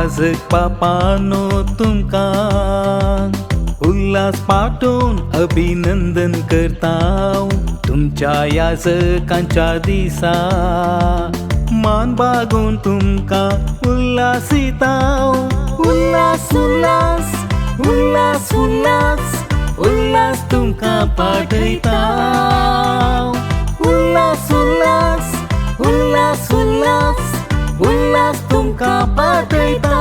याजक बापानो तुमका उल्हास पाठवून अभिनंदन करताव। तुमच्या याजकांच्या दिसा मान बागून तुमका उल्हासिताव। उल्हास उल्हास उल्हास उल्हास उल्हास तुमका पाठयताव। उल्हास उल्हास उल्हास उल्हास उल्हास तुमका पाठयताव।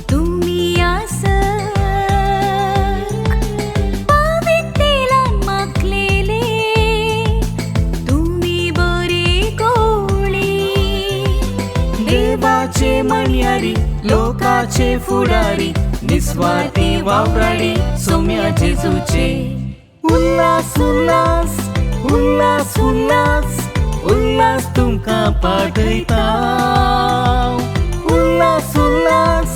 तुम्ही याजक पवित्रेलान मागलेले तुम्ही बरे कोळी। देवाचे मणयारी लोकाचे फुडारी निस्वार्थी वावराडी सौम्या जेजूचे। उल्हास उल्हास उल्हास उल्हास उल्हास तुमका पाठयताव। उल्हास उल्हास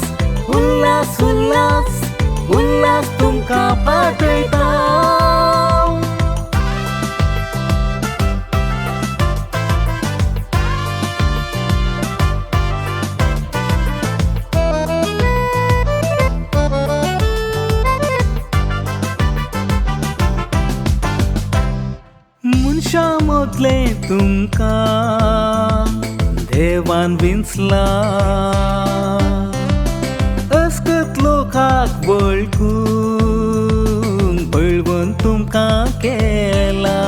उल्हास उल्हास उल्हास तुमका पाठयताव। मनशा मदले तुमका देवान विंचला। अस्कत लोकाक वळखून पळवून तुमका केला।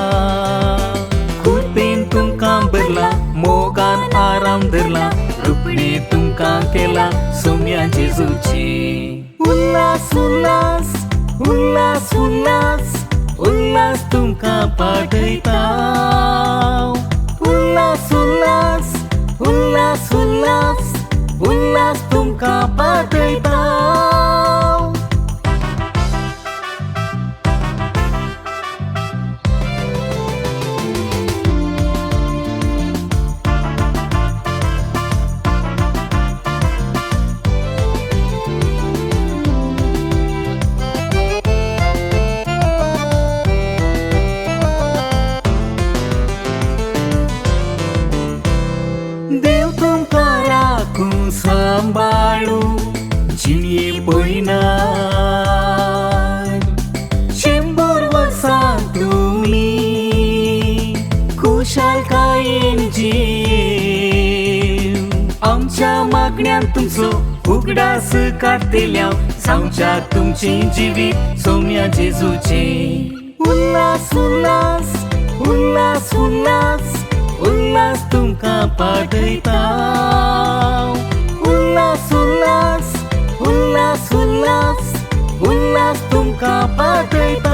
खुरपेन तुमका भरला मोगान आराम धरला रुपणे तुमका केला सौम्या जेजूची। उल्हास उल्हास उल्हास उल्हास उल्हास तुमका पाठयताव। उल्हास उल्हास उल्हास उल्हास उल्हास तुमका पाठयताव। देव तुमका राखूं सांबाळू जिणे पळयनार। 100 वर्सां तुमी खुशालकायेन जीव आमच्या मागण्यांत तुमचो उगडास काडतेल्या सांगच्याक तुमचे जिवीत सौम्या जेजूचे। उल्हास उल्हास उल्हास उल्हास उल्हास तुमका पाठयताव। उल्हास उल्हास उल्हास उल्हास उल्हास तुमका पाठयताव।